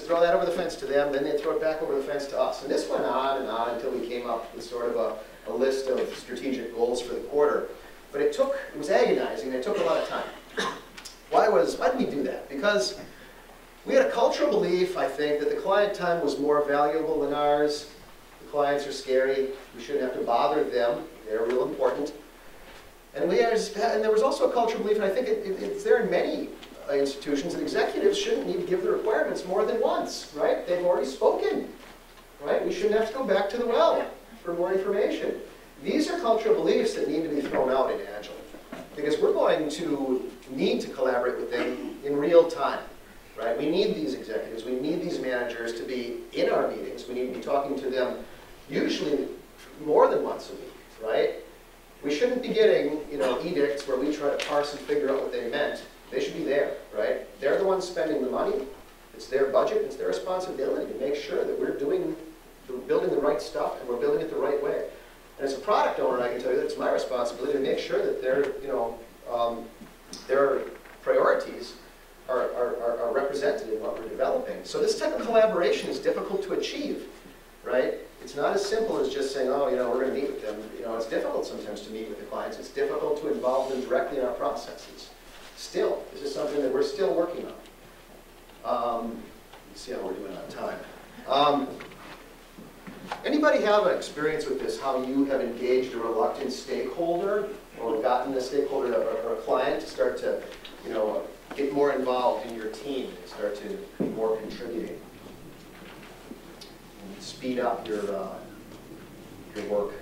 throw that over the fence to them, then they'd throw it back over the fence to us. And this went on and on until we came up with sort of a list of strategic goals for the quarter. But it was agonizing, and it took a lot of time. Why did we do that? Because we had a cultural belief, I think, that the client time was more valuable than ours. The clients are scary. We shouldn't have to bother them. They're real important. And there was also a cultural belief, and I think it's there in many institutions, that executives shouldn't need to give the requirements more than once, right? They've already spoken, right? We shouldn't have to go back to the well for more information. These are cultural beliefs that need to be thrown out in Agile, because we're going to need to collaborate with them in real time, right? We need these executives, we need these managers to be in our meetings. We need to be talking to them usually more than once a week, right? We shouldn't be getting, edicts where we try to parse and figure out what they meant. They should be there, right? They're the ones spending the money. It's their budget. It's their responsibility to make sure that we're building the right stuff and we're building it the right way. And as a product owner, I can tell you that it's my responsibility to make sure that their priorities are represented in what we're developing. So this type of collaboration is difficult to achieve, right? It's not as simple as just saying, oh, we're going to meet with them. It's difficult sometimes to meet with the clients. It's difficult to involve them directly in our processes. Still, this is something that we're still working on. Let's see how we're doing on time. Anybody have an experience with this, how you have engaged a reluctant stakeholder or gotten a stakeholder or a client to start to get more involved in your team and start to be more contributing? And speed up your work.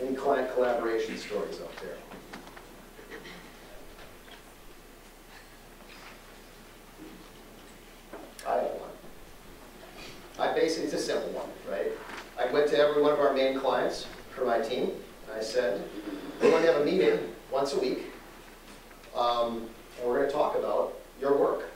Any client collaboration stories out there? I have one. It's a simple one, right? I went to every one of our main clients for my team, and I said, we're going to have a meeting once a week, and we're going to talk about your work.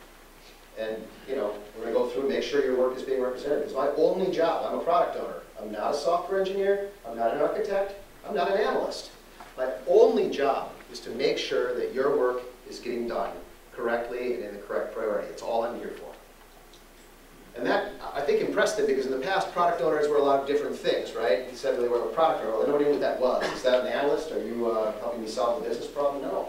And, we're going to go through and make sure your work is being represented. It's my only job. I'm a product owner. I'm not a software engineer. I'm not an architect. I'm not an analyst. My only job is to make sure that your work is getting done correctly and in the correct priority. It's all I'm here for. And that, I think, impressed them, because in the past, product owners were a lot of different things, right? He said they were a product owner. Nobody knew what that was. Is that an analyst? Are you helping me solve a business problem? No.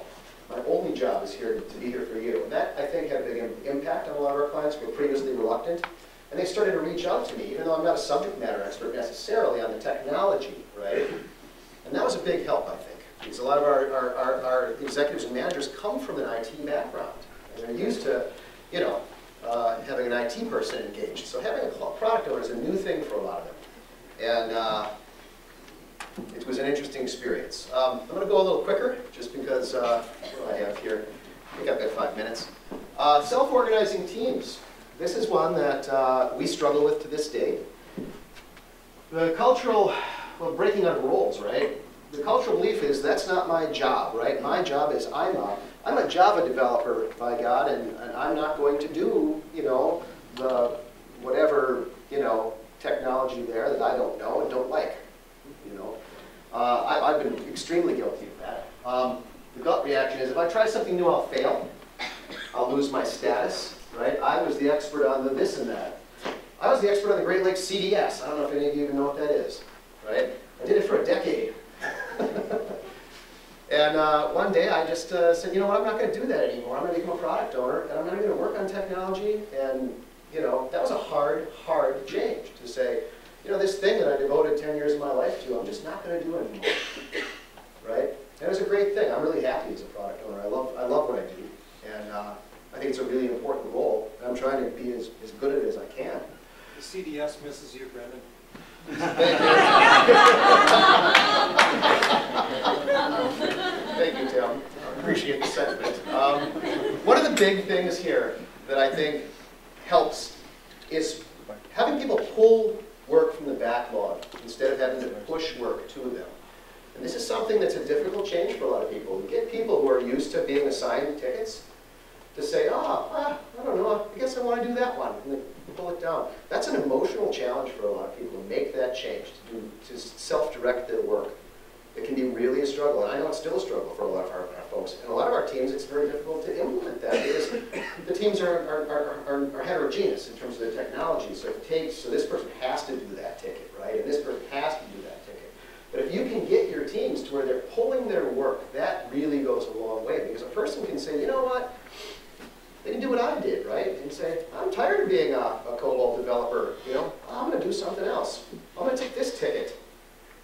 My only job is here to be here for you. And that, I think, had a big impact on a lot of our clients who were previously reluctant. And they started to reach out to me, even though I'm not a subject matter expert necessarily on the technology, right? And that was a big help, I think, because a lot of our executives and managers come from an IT background. And they're used to, having an IT person engaged. So having a product owner is a new thing for a lot of them. And it was an interesting experience. I'm going to go a little quicker, just because, what do I have here? I think I've got 5 minutes. Self-organizing teams. This is one that we struggle with to this day. The cultural, breaking on roles, right? The cultural belief is that's not my job, right? My job is I'm a Java developer, by God, and I'm not going to do, the whatever, technology there that I don't know and don't like, I've been extremely guilty of that. The gut reaction is if I try something new, I'll fail. I'll lose my status, right? I was the expert on the this and that. I was the expert on the Great Lakes CDS. I don't know if any of you even know what that is, right? I did it for a decade. And one day I just said, you know what, I'm not going to do that anymore. I'm going to become a product owner, and I'm not going to work on technology. And that was a hard change to say, this thing that I devoted 10 years of my life to, I'm just not going to do anymore, right? And it was a great thing. I'm really happy as a product owner. I love what I do, and I think it's a really important role. And I'm trying to be as good at it as I can. The CDS misses you, Brendan. Thank you. Thank you, Tim. I appreciate the sentiment. One of the big things here that I think helps is having people pull work from the backlog instead of having to push work to them. And this is something that's a difficult change for a lot of people. You get people who are used to being assigned tickets to say, I don't know, I guess I want to do that one, and then pull it down. That's an emotional challenge for a lot of people to make that change, to self-direct their work. It can be really a struggle, and I know it's still a struggle for a lot of our folks. folks. And a lot of our teams, it's very difficult to implement that because the teams are heterogeneous in terms of the technology. So this person has to do that ticket, right? And this person has to do that ticket. But if you can get your teams to where they're pulling their work, that really goes a long way, because a person can say, you know what? They can do what I did, right? And say, I'm tired of being a COBOL developer. You know, I'm going to do something else. I'm going to take this ticket.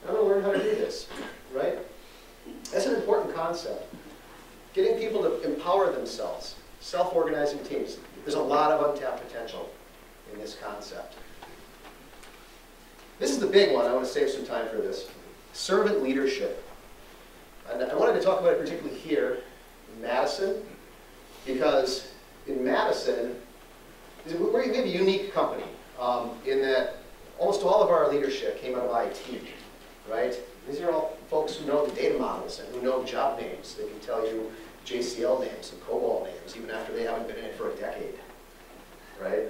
I'm going to learn how to do this, right? That's an important concept. Getting people to empower themselves, self-organizing teams. There's a lot of untapped potential in this concept. This is the big one. I want to save some time for this. Servant leadership. And I wanted to talk about it particularly here in Madison, because in Madison, we have a unique company in that almost all of our leadership came out of IT, right? These are all folks who know the data models and who know job names. They can tell you JCL names and COBOL names, even after they haven't been in it for a decade, right?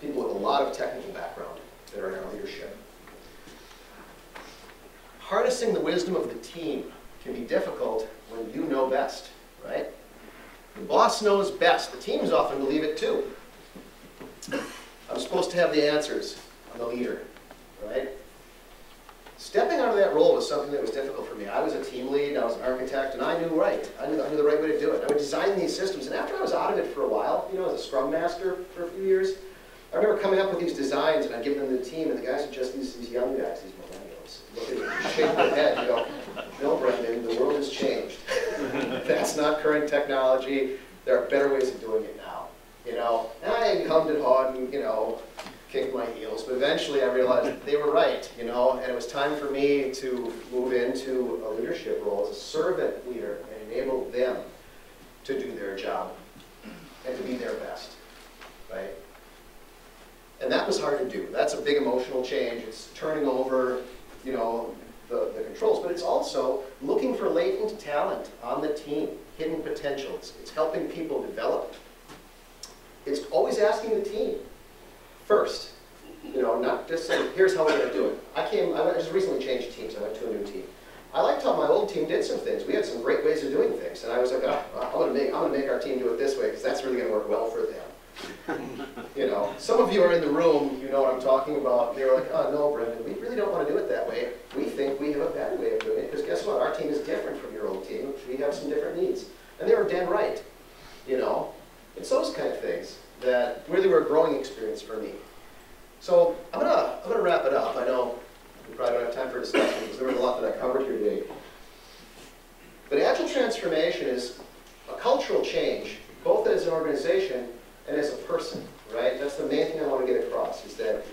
People with a lot of technical background that are in our leadership. Harnessing the wisdom of the team can be difficult when you know best, right? The boss knows best. The teams often believe it too. I'm supposed to have the answers. I'm the leader, right? Stepping out of that role was something that was difficult for me. I was a team lead, I was an architect, and I knew right. I knew the right way to do it. I would design these systems, and after I was out of it for a while, you know, as a scrum master for a few years, I remember coming up with these designs, and I'd give them to the team, and the guys would just, these young guys, these millennials, look at me, shake their head, and go, no, Brendan, the world has changed. That's not current technology. There are better ways of doing it now. You know, and I hummed and hawed and, you know, kicked my heels, but eventually I realized they were right, you know, and it was time for me to move into a leadership role as a servant leader and enable them to do their job and to be their best, right? And that was hard to do. That's a big emotional change. It's turning over, you know, the controls, but it's also looking for latent talent on the team, hidden potentials. It's helping people develop. It's always asking the team first, you know, not just saying, here's how we're going to do it. I just recently changed teams. I went to a new team. I liked how my old team did some things. We had some great ways of doing things, and I was like, oh, I'm going to make our team do it this way, because that's really going to work well for them. You know, some of you are in the room, you know what I'm talking about. They were like, oh no, Brendan, we really don't want to do it that way. We think we have a better way of doing it, because guess what? Our team is different from your old team. We have some different needs. And they were dead right, you know. It's those kind of things that really were a growing experience for me. So I'm gonna wrap it up. I know we probably don't have time for discussion, because there was a lot that I covered here today. But Agile transformation is a cultural change, both as an organization and as a person, right? That's the main thing I want to get across, is that,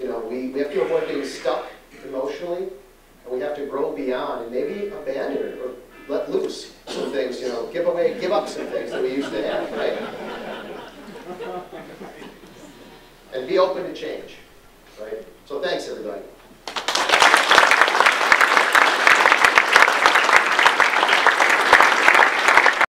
you know, we have to avoid being stuck emotionally, and we have to grow beyond and maybe abandon or let loose some things, you know, give up some things that we used to have, right? And be open to change, right? So thanks, everybody.